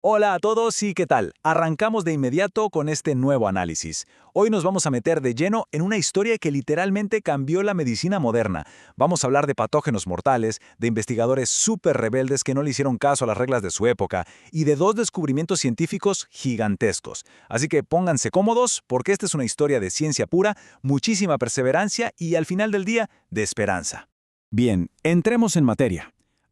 Hola a todos y ¿qué tal? Arrancamos de inmediato con este nuevo análisis. Hoy nos vamos a meter de lleno en una historia que literalmente cambió la medicina moderna. Vamos a hablar de patógenos mortales, de investigadores súper rebeldes que no le hicieron caso a las reglas de su época y de dos descubrimientos científicos gigantescos. Así que pónganse cómodos porque esta es una historia de ciencia pura, muchísima perseverancia y al final del día, de esperanza. Bien, entremos en materia.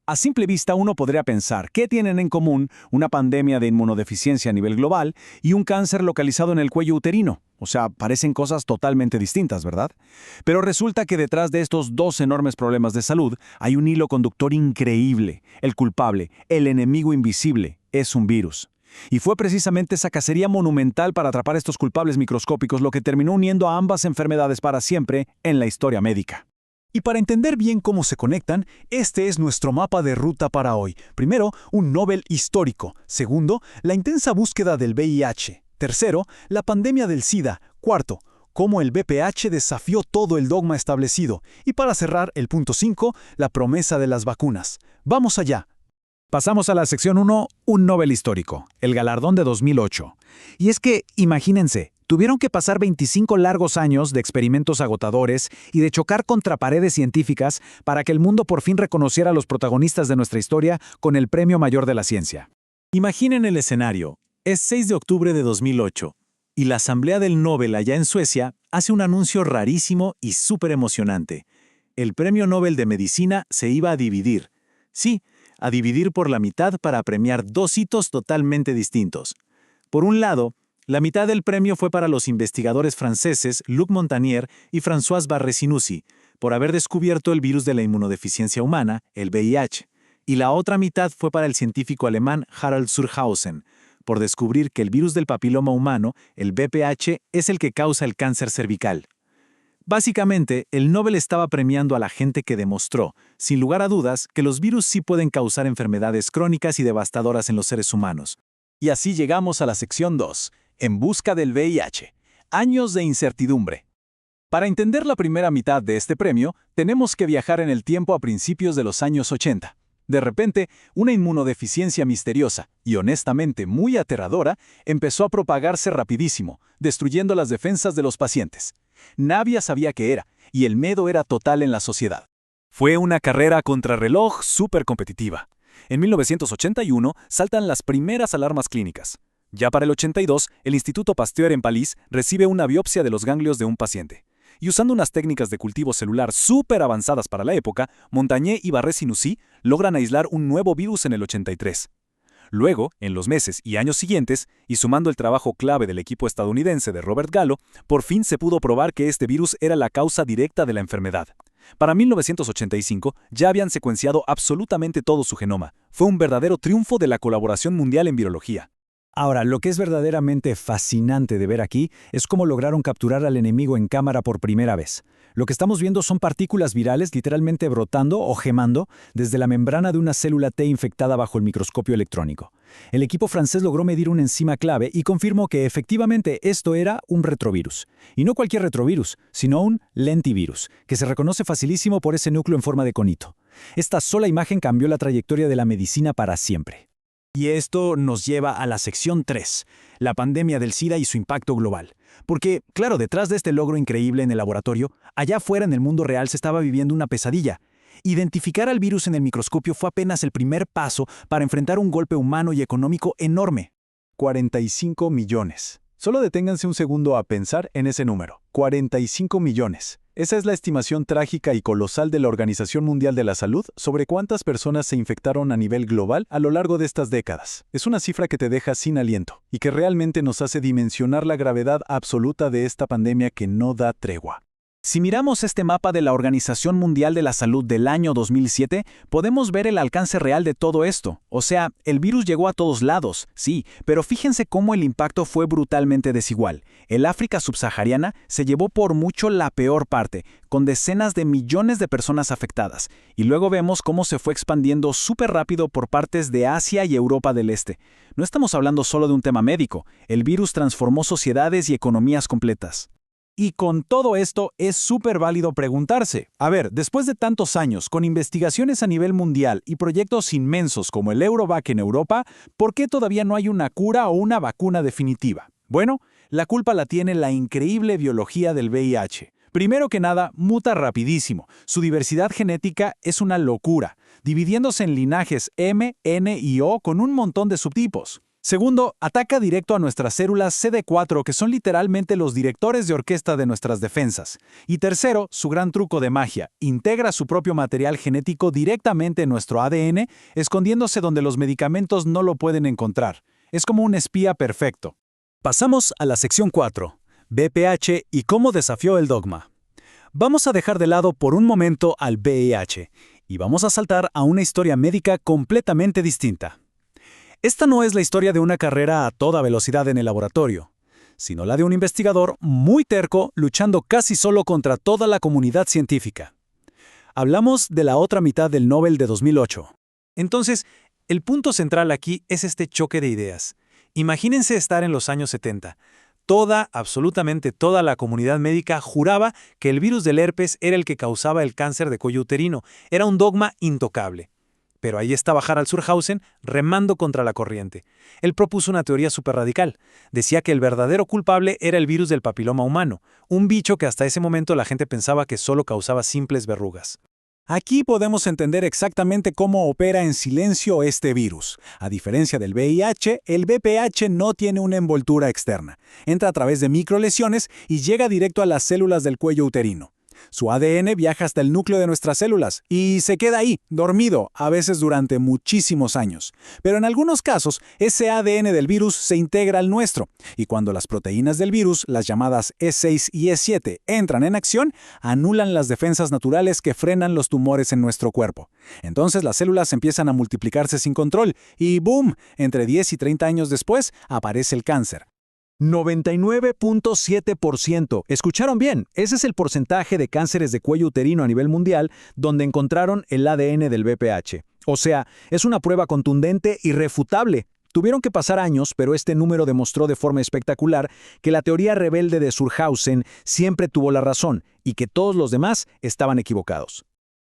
A simple vista uno podría pensar qué tienen en común una pandemia de inmunodeficiencia a nivel global y un cáncer localizado en el cuello uterino. O sea, parecen cosas totalmente distintas, ¿verdad? Pero resulta que detrás de estos dos enormes problemas de salud hay un hilo conductor increíble. El culpable, el enemigo invisible, es un virus. Y fue precisamente esa cacería monumental para atrapar estos culpables microscópicos lo que terminó uniendo a ambas enfermedades para siempre en la historia médica. Y para entender bien cómo se conectan, este es nuestro mapa de ruta para hoy. Primero, un Nobel histórico. Segundo, la intensa búsqueda del VIH. Tercero, la pandemia del SIDA. Cuarto, cómo el BPH desafió todo el dogma establecido. Y para cerrar, el punto 5, la promesa de las vacunas. ¡Vamos allá! Pasamos a la sección 1, un Nobel histórico, el galardón de 2008. Y es que, imagínense, tuvieron que pasar 25 largos años de experimentos agotadores y de chocar contra paredes científicas para que el mundo por fin reconociera a los protagonistas de nuestra historia con el premio mayor de la ciencia. Imaginen el escenario. Es 6 de octubre de 2008 y la Asamblea del Nobel allá en Suecia hace un anuncio rarísimo y súper emocionante. El premio Nobel de Medicina se iba a dividir. Sí, a dividir por la mitad para premiar dos hitos totalmente distintos. Por un lado, la mitad del premio fue para los investigadores franceses Luc Montagnier y François Barré-Sinoussi, por haber descubierto el virus de la inmunodeficiencia humana, el VIH, y la otra mitad fue para el científico alemán Harald Surhausen, por descubrir que el virus del papiloma humano, el VPH, es el que causa el cáncer cervical. Básicamente, el Nobel estaba premiando a la gente que demostró, sin lugar a dudas, que los virus sí pueden causar enfermedades crónicas y devastadoras en los seres humanos. Y así llegamos a la sección 2, en busca del VIH. Años de incertidumbre. Para entender la primera mitad de este premio, tenemos que viajar en el tiempo a principios de los años 80. De repente, una inmunodeficiencia misteriosa y honestamente muy aterradora empezó a propagarse rapidísimo, destruyendo las defensas de los pacientes. Nadie sabía qué era, y el miedo era total en la sociedad. Fue una carrera contrarreloj súper competitiva. En 1981 saltan las primeras alarmas clínicas. Ya para el 82, el Instituto Pasteur en París recibe una biopsia de los ganglios de un paciente. Y usando unas técnicas de cultivo celular súper avanzadas para la época, Montagnier y Barré-Sinoussi logran aislar un nuevo virus en el 83. Luego, en los meses y años siguientes, y sumando el trabajo clave del equipo estadounidense de Robert Gallo, por fin se pudo probar que este virus era la causa directa de la enfermedad. Para 1985 ya habían secuenciado absolutamente todo su genoma. Fue un verdadero triunfo de la colaboración mundial en virología. Ahora, lo que es verdaderamente fascinante de ver aquí es cómo lograron capturar al enemigo en cámara por primera vez. Lo que estamos viendo son partículas virales literalmente brotando o gemando desde la membrana de una célula T infectada bajo el microscopio electrónico. El equipo francés logró medir una enzima clave y confirmó que efectivamente esto era un retrovirus. Y no cualquier retrovirus, sino un lentivirus, que se reconoce facilísimo por ese núcleo en forma de conito. Esta sola imagen cambió la trayectoria de la medicina para siempre. Y esto nos lleva a la sección 3, la pandemia del SIDA y su impacto global. Porque, claro, detrás de este logro increíble en el laboratorio, allá afuera en el mundo real se estaba viviendo una pesadilla. Identificar al virus en el microscopio fue apenas el primer paso para enfrentar un golpe humano y económico enorme. 45 millones. Solo deténganse un segundo a pensar en ese número. 45 millones. Esa es la estimación trágica y colosal de la Organización Mundial de la Salud sobre cuántas personas se infectaron a nivel global a lo largo de estas décadas. Es una cifra que te deja sin aliento y que realmente nos hace dimensionar la gravedad absoluta de esta pandemia que no da tregua. Si miramos este mapa de la Organización Mundial de la Salud del año 2007, podemos ver el alcance real de todo esto. O sea, el virus llegó a todos lados, sí, pero fíjense cómo el impacto fue brutalmente desigual. El África subsahariana se llevó por mucho la peor parte, con decenas de millones de personas afectadas. Y luego vemos cómo se fue expandiendo súper rápido por partes de Asia y Europa del Este. No estamos hablando solo de un tema médico, el virus transformó sociedades y economías completas. Y con todo esto es súper válido preguntarse, a ver, después de tantos años, con investigaciones a nivel mundial y proyectos inmensos como el Eurovac en Europa, ¿por qué todavía no hay una cura o una vacuna definitiva? Bueno, la culpa la tiene la increíble biología del VIH. Primero que nada, muta rapidísimo. Su diversidad genética es una locura, dividiéndose en linajes M, N y O con un montón de subtipos. Segundo, ataca directo a nuestras células CD4, que son literalmente los directores de orquesta de nuestras defensas. Y tercero, su gran truco de magia, integra su propio material genético directamente en nuestro ADN, escondiéndose donde los medicamentos no lo pueden encontrar. Es como un espía perfecto. Pasamos a la sección 4, VPH y cómo desafió el dogma. Vamos a dejar de lado por un momento al VIH y vamos a saltar a una historia médica completamente distinta. Esta no es la historia de una carrera a toda velocidad en el laboratorio, sino la de un investigador muy terco luchando casi solo contra toda la comunidad científica. Hablamos de la otra mitad del Nobel de 2008. Entonces, el punto central aquí es este choque de ideas. Imagínense estar en los años 70. Absolutamente toda la comunidad médica juraba que el virus del herpes era el que causaba el cáncer de cuello uterino. Era un dogma intocable. Pero ahí estaba Harald Surhausen remando contra la corriente. Él propuso una teoría súper radical. Decía que el verdadero culpable era el virus del papiloma humano, un bicho que hasta ese momento la gente pensaba que solo causaba simples verrugas. Aquí podemos entender exactamente cómo opera en silencio este virus. A diferencia del VIH, el VPH no tiene una envoltura externa. Entra a través de microlesiones y llega directo a las células del cuello uterino. Su ADN viaja hasta el núcleo de nuestras células y se queda ahí, dormido, a veces durante muchísimos años. Pero en algunos casos, ese ADN del virus se integra al nuestro, y cuando las proteínas del virus, las llamadas E6 y E7, entran en acción, anulan las defensas naturales que frenan los tumores en nuestro cuerpo. Entonces las células empiezan a multiplicarse sin control y ¡boom! Entre 10 y 30 años después, aparece el cáncer. 99.7%. ¿Escucharon bien? Ese es el porcentaje de cánceres de cuello uterino a nivel mundial donde encontraron el ADN del VPH. O sea, es una prueba contundente y irrefutable. Tuvieron que pasar años, pero este número demostró de forma espectacular que la teoría rebelde de Surhausen siempre tuvo la razón y que todos los demás estaban equivocados.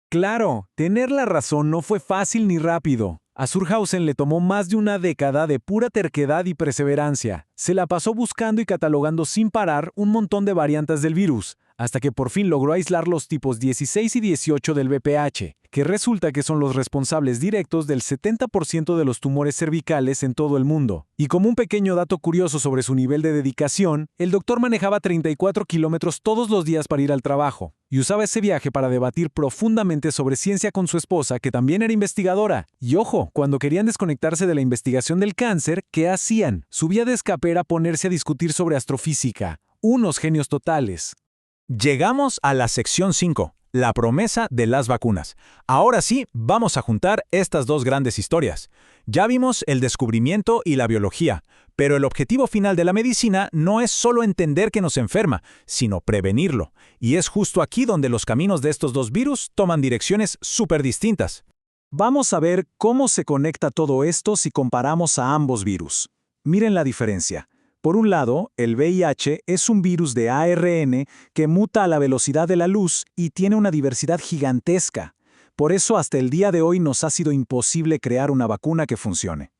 Claro, tener la razón no fue fácil ni rápido. A Surhausen le tomó más de una década de pura terquedad y perseverancia. Se la pasó buscando y catalogando sin parar un montón de variantes del virus, hasta que por fin logró aislar los tipos 16 y 18 del VPH, que resulta que son los responsables directos del 70% de los tumores cervicales en todo el mundo. Y como un pequeño dato curioso sobre su nivel de dedicación, el doctor manejaba 34 kilómetros todos los días para ir al trabajo, y usaba ese viaje para debatir profundamente sobre ciencia con su esposa, que también era investigadora. Y ojo, cuando querían desconectarse de la investigación del cáncer, ¿qué hacían? Su vía de escape era ponerse a discutir sobre astrofísica. Unos genios totales. Llegamos a la sección 5, la promesa de las vacunas. Ahora sí, vamos a juntar estas dos grandes historias. Ya vimos el descubrimiento y la biología, pero el objetivo final de la medicina no es solo entender que nos enferma, sino prevenirlo. Y es justo aquí donde los caminos de estos dos virus toman direcciones súper distintas. Vamos a ver cómo se conecta todo esto si comparamos a ambos virus. Miren la diferencia. Por un lado, el VIH es un virus de ARN que muta a la velocidad de la luz y tiene una diversidad gigantesca. Por eso hasta el día de hoy nos ha sido imposible crear una vacuna que funcione.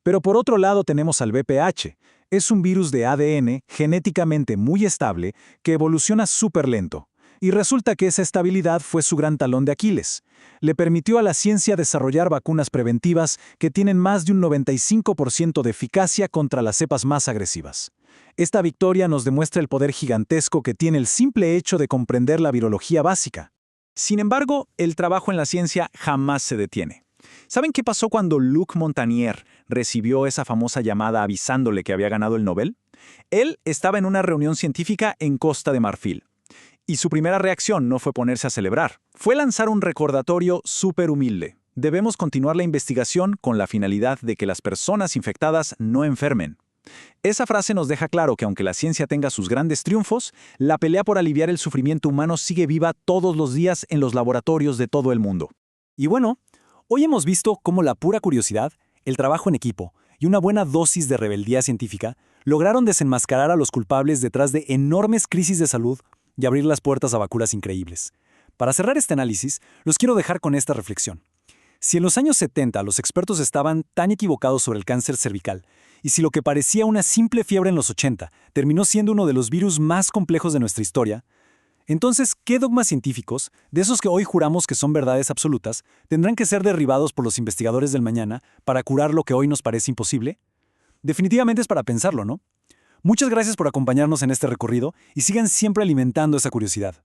Pero por otro lado tenemos al VPH. Es un virus de ADN genéticamente muy estable que evoluciona súper lento. Y resulta que esa estabilidad fue su gran talón de Aquiles. Le permitió a la ciencia desarrollar vacunas preventivas que tienen más de un 95% de eficacia contra las cepas más agresivas. Esta victoria nos demuestra el poder gigantesco que tiene el simple hecho de comprender la virología básica. Sin embargo, el trabajo en la ciencia jamás se detiene. ¿Saben qué pasó cuando Luc Montagnier recibió esa famosa llamada avisándole que había ganado el Nobel? Él estaba en una reunión científica en Costa de Marfil. Y su primera reacción no fue ponerse a celebrar, fue lanzar un recordatorio súper humilde. Debemos continuar la investigación con la finalidad de que las personas infectadas no enfermen. Esa frase nos deja claro que aunque la ciencia tenga sus grandes triunfos, la pelea por aliviar el sufrimiento humano sigue viva todos los días en los laboratorios de todo el mundo. Y bueno, hoy hemos visto cómo la pura curiosidad, el trabajo en equipo y una buena dosis de rebeldía científica lograron desenmascarar a los culpables detrás de enormes crisis de salud y abrir las puertas a vacunas increíbles. Para cerrar este análisis, los quiero dejar con esta reflexión. Si en los años 70 los expertos estaban tan equivocados sobre el cáncer cervical, y si lo que parecía una simple fiebre en los 80 terminó siendo uno de los virus más complejos de nuestra historia, entonces, ¿qué dogmas científicos, de esos que hoy juramos que son verdades absolutas, tendrán que ser derribados por los investigadores del mañana para curar lo que hoy nos parece imposible? Definitivamente es para pensarlo, ¿no? Muchas gracias por acompañarnos en este recorrido y sigan siempre alimentando esa curiosidad.